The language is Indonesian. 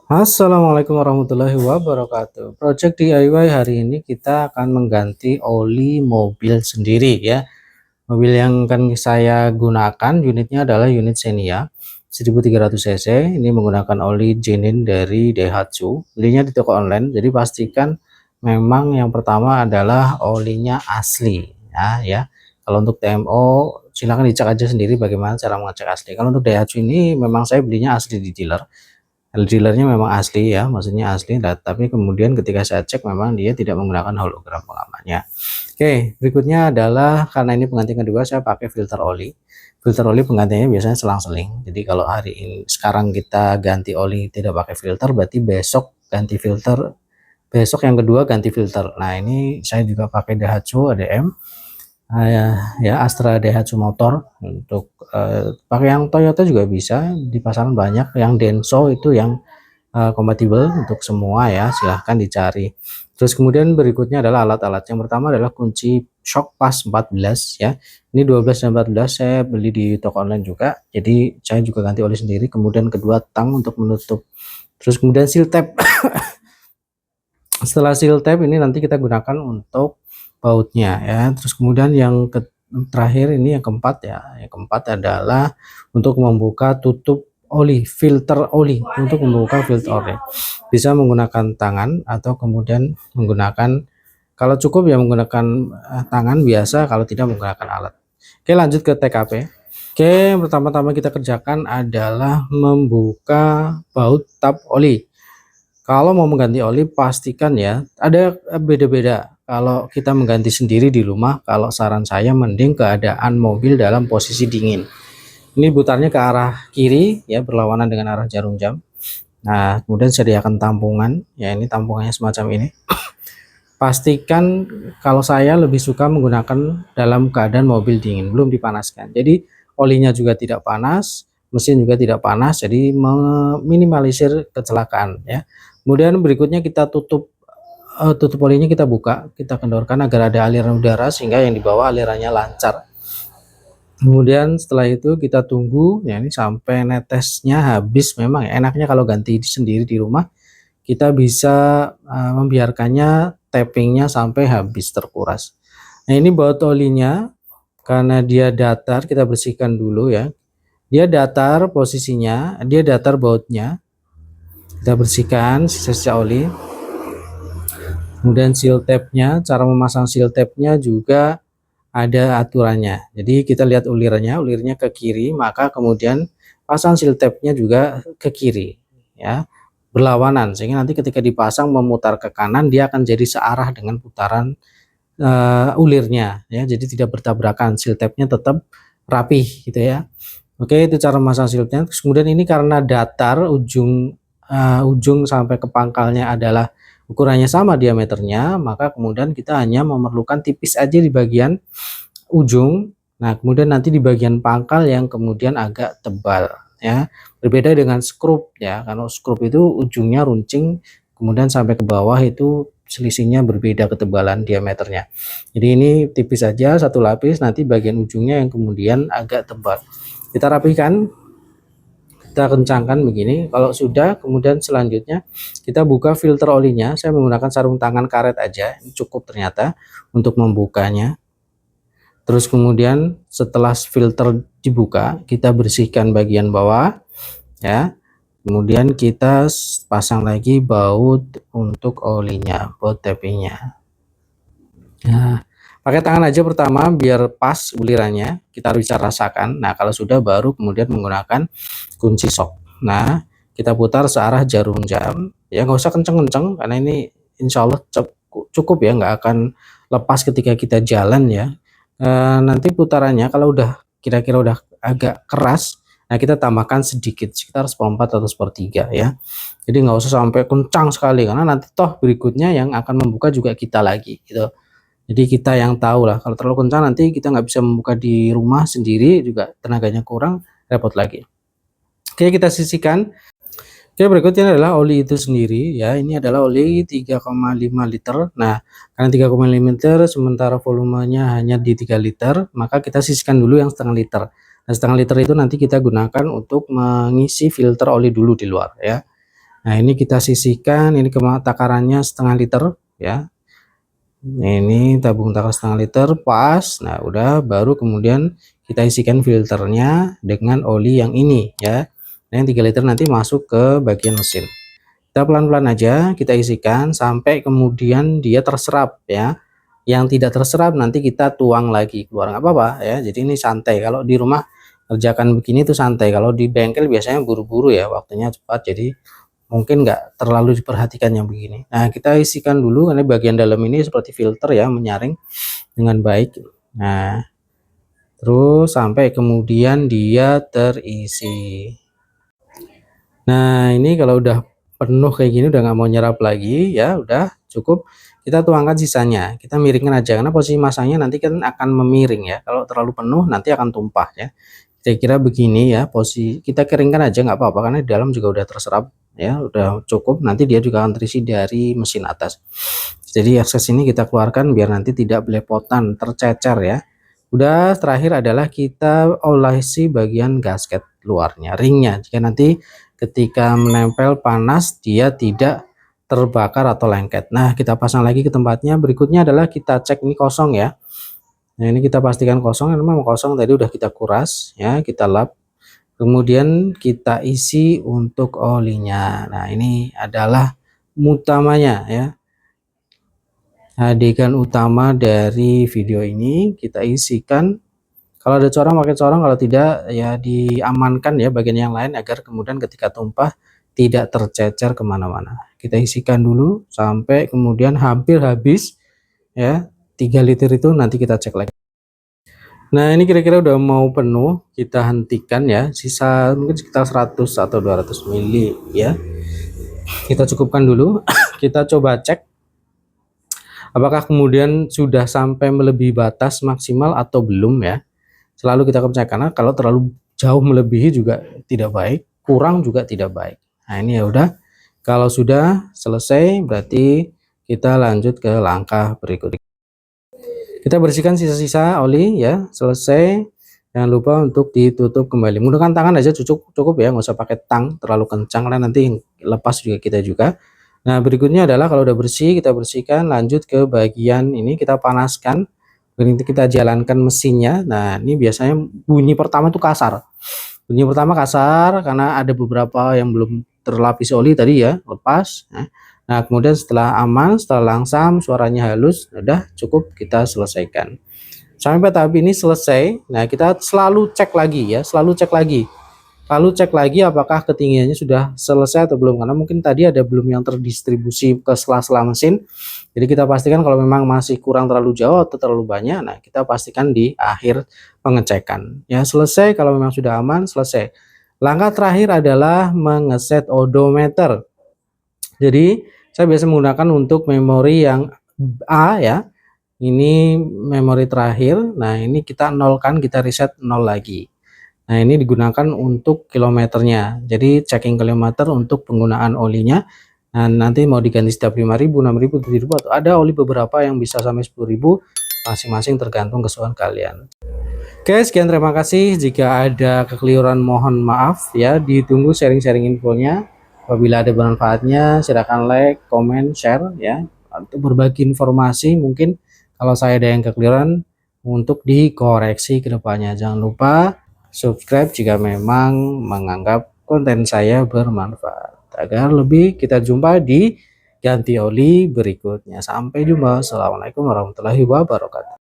Assalamualaikum warahmatullahi wabarakatuh. Project DIY hari ini kita akan mengganti oli mobil sendiri ya. Mobil yang akan saya gunakan unitnya adalah unit Xenia 1300 cc. Ini menggunakan oli Genin dari Daihatsu. Belinya di toko online. Jadi pastikan memang yang pertama adalah olinya asli ya. Kalau untuk TMO silahkan dicek aja sendiri bagaimana cara mengecek asli. Kalau untuk Daihatsu ini memang saya belinya asli di dealernya memang asli ya, maksudnya asli, tapi kemudian ketika saya cek memang dia tidak menggunakan hologram pengamannya. Oke, berikutnya adalah karena ini pengganti kedua saya pakai filter oli. Filter oli penggantinya biasanya selang-seling. Jadi kalau hari ini sekarang kita ganti oli tidak pakai filter, berarti besok ganti filter, besok yang kedua ganti filter. Nah ini saya juga pakai Daihatsu ADM. Ya Astra Daihatsu motor. Untuk pakai yang Toyota juga bisa, di pasaran banyak yang Denso itu yang kompatibel untuk semua ya, silahkan dicari. Terus kemudian berikutnya adalah alat-alat. Yang pertama adalah kunci shock pas 14 ya, ini 12 dan 14 saya beli di toko online juga, jadi saya juga ganti oli sendiri. Kemudian kedua tang untuk menutup, terus kemudian seal tape. Setelah seal tape ini nanti kita gunakan untuk bautnya ya. Terus kemudian yang terakhir ini yang keempat ya, yang keempat adalah untuk membuka tutup oli, filter oli. Untuk membuka filter oli bisa menggunakan tangan atau kemudian menggunakan, kalau cukup ya menggunakan tangan biasa, kalau tidak menggunakan alat. Oke, lanjut ke TKP. Oke, yang pertama-tama kita kerjakan adalah membuka baut tap oli. Kalau mau mengganti oli pastikan ya, ada beda-beda. Kalau kita mengganti sendiri di rumah, kalau saran saya mending keadaan mobil dalam posisi dingin. Ini putarnya ke arah kiri ya, berlawanan dengan arah jarum jam. Nah, kemudian sediakan tampungan ya, ini tampungannya semacam ini. Pastikan, kalau saya lebih suka menggunakan dalam keadaan mobil dingin, belum dipanaskan. Jadi olinya juga tidak panas, mesin juga tidak panas, jadi meminimalisir kecelakaan ya. Kemudian berikutnya kita tutup olinya, kita buka, kita kendorkan agar ada aliran udara sehingga yang di bawah alirannya lancar. Kemudian setelah itu kita tunggu ya, ini sampai netesnya habis. Memang ya, enaknya kalau ganti sendiri di rumah kita bisa membiarkannya tappingnya sampai habis terkuras. Nah ini baut olinya, karena dia datar kita bersihkan dulu ya. Dia datar posisinya, dia datar bautnya, kita bersihkan sisa-sisa oli. Kemudian seal tape-nya, cara memasang seal tape-nya juga ada aturannya. Jadi kita lihat ulirnya ke kiri, maka kemudian pasang seal tape-nya juga ke kiri ya, berlawanan, sehingga nanti ketika dipasang memutar ke kanan dia akan jadi searah dengan putaran ulirnya ya, jadi tidak bertabrakan, seal tape-nya tetap rapih gitu ya. Oke, itu cara memasang seal tape. Kemudian ini karena datar, ujung sampai ke pangkalnya adalah ukurannya sama diameternya, maka kemudian kita hanya memerlukan tipis aja di bagian ujung. Nah kemudian nanti di bagian pangkal yang kemudian agak tebal ya, berbeda dengan skrup ya, karena skrup itu ujungnya runcing, kemudian sampai ke bawah itu selisihnya berbeda ketebalan diameternya. Jadi ini tipis saja satu lapis, nanti bagian ujungnya yang kemudian agak tebal. Kita rapikan, kita kencangkan begini. Kalau sudah, kemudian selanjutnya kita buka filter olinya. Saya menggunakan sarung tangan karet aja, ini cukup ternyata untuk membukanya. Terus kemudian setelah filter dibuka, kita bersihkan bagian bawah ya. Kemudian kita pasang lagi baut untuk olinya, baut tappingnya. Nah, pakai tangan aja pertama biar pas ulirannya, kita bisa rasakan. Nah kalau sudah baru kemudian menggunakan kunci shock. Nah kita putar searah jarum jam ya, nggak usah kenceng-kenceng karena ini insya Allah cukup ya, nggak akan lepas ketika kita jalan ya. Nanti putarannya kalau udah kira-kira udah agak keras, nah kita tambahkan sedikit sekitar 1/4 atau 1/3 ya. Jadi nggak usah sampai kencang sekali, karena nanti toh berikutnya yang akan membuka juga kita lagi gitu. Jadi kita yang tahu lah, kalau terlalu kencang nanti kita nggak bisa membuka di rumah sendiri, juga tenaganya kurang, repot lagi. Oke, kita sisihkan. Oke, berikutnya adalah oli itu sendiri ya. Ini adalah oli 3,5 liter. Nah karena 3,5 liter sementara volumenya hanya di 3 liter, maka kita sisihkan dulu yang setengah liter. Nah setengah liter itu nanti kita gunakan untuk mengisi filter oli dulu di luar ya. Nah, ini kita sisihkan, ini takarannya setengah liter ya. Ini tabung takar setengah liter pas. Nah, udah, baru kemudian kita isikan filternya dengan oli yang ini ya. Nah, yang 3 liter nanti masuk ke bagian mesin. Kita pelan-pelan aja kita isikan sampai kemudian dia terserap ya. Yang tidak terserap nanti kita tuang lagi keluar, nggak apa-apa ya. Jadi ini santai, kalau di rumah kerjakan begini tuh santai. Kalau di bengkel biasanya buru-buru ya, waktunya cepat, jadi mungkin nggak terlalu diperhatikan yang begini. Nah, kita isikan dulu karena bagian dalam ini seperti filter ya, menyaring dengan baik. Nah, terus sampai kemudian dia terisi. Nah, ini kalau udah penuh kayak gini, udah nggak mau nyerap lagi ya, udah cukup kita tuangkan sisanya. Kita miringkan aja karena posisi masangnya nanti kan akan memiring ya. Kalau terlalu penuh nanti akan tumpah ya. Kira-kira begini ya, posisi kita keringkan aja nggak apa-apa karena di dalam juga udah terserap ya, udah cukup. Nanti dia juga akan terisi dari mesin atas. Jadi akses ini kita keluarkan biar nanti tidak belepotan, tercecer ya. Udah, terakhir adalah kita olesi bagian gasket luarnya, ringnya. Jika nanti ketika menempel panas dia tidak terbakar atau lengket. Nah, kita pasang lagi ke tempatnya. Berikutnya adalah kita cek ini kosong ya. Nah, ini kita pastikan kosong, karena memang kosong tadi udah kita kuras ya, kita lap. Kemudian kita isi untuk olinya. Nah, ini adalah utamanya ya. Adegan utama dari video ini kita isikan. Kalau ada corong pakai corong, kalau tidak ya diamankan ya bagian yang lain agar kemudian ketika tumpah tidak tercecer kemana-mana. Kita isikan dulu sampai kemudian hampir habis ya, 3 liter itu nanti kita cek lagi. Nah, ini kira-kira udah mau penuh, kita hentikan ya, sisa mungkin sekitar 100 atau 200 mili ya. Kita cukupkan dulu, kita coba cek apakah kemudian sudah sampai melebihi batas maksimal atau belum ya. Selalu kita cek, karena kalau terlalu jauh melebihi juga tidak baik, kurang juga tidak baik. Nah, ini ya udah, kalau sudah selesai berarti kita lanjut ke langkah berikutnya. Kita bersihkan sisa-sisa oli ya, selesai. Jangan lupa untuk ditutup kembali, menggunakan tangan aja cukup ya, nggak usah pakai tang terlalu kencang karena nanti lepas juga kita juga. Nah, berikutnya adalah kalau udah bersih kita bersihkan, lanjut ke bagian ini, kita panaskan. Berarti kita jalankan mesinnya. Nah, ini biasanya bunyi pertama itu kasar. Bunyi pertama kasar karena ada beberapa yang belum terlapis oli tadi ya, lepas. Nah, kemudian setelah aman, setelah langsam, suaranya halus, udah cukup kita selesaikan. Sampai tahap ini selesai. Nah, kita selalu cek lagi ya, selalu cek lagi. Lalu cek lagi apakah ketinggiannya sudah selesai atau belum, karena mungkin tadi ada belum yang terdistribusi ke sela-sela mesin. Jadi kita pastikan kalau memang masih kurang terlalu jauh atau terlalu banyak, nah kita pastikan di akhir pengecekan. Ya, selesai kalau memang sudah aman, selesai. Langkah terakhir adalah mengeset odometer. Jadi saya biasa menggunakan untuk memori yang A ya. Ini memori terakhir. Nah, ini kita nolkan, kita reset nol lagi. Nah, ini digunakan untuk kilometernya. Jadi checking kilometer untuk penggunaan olinya. Nah, nanti mau diganti setiap 5.000, 6.000, 7.000 atau ada oli beberapa yang bisa sampai 10.000, masing-masing tergantung kesukaan kalian. Oke, sekian, terima kasih. Jika ada kekeliruan mohon maaf ya. Ditunggu sharing-sharing infonya. Apabila ada bermanfaatnya, silakan like, comment, share ya. Untuk berbagi informasi, mungkin kalau saya ada yang kekeliruan untuk dikoreksi ke depannya. Jangan lupa subscribe jika memang menganggap konten saya bermanfaat. Agar lebih, kita jumpa di ganti oli berikutnya. Sampai jumpa. Assalamualaikum warahmatullahi wabarakatuh.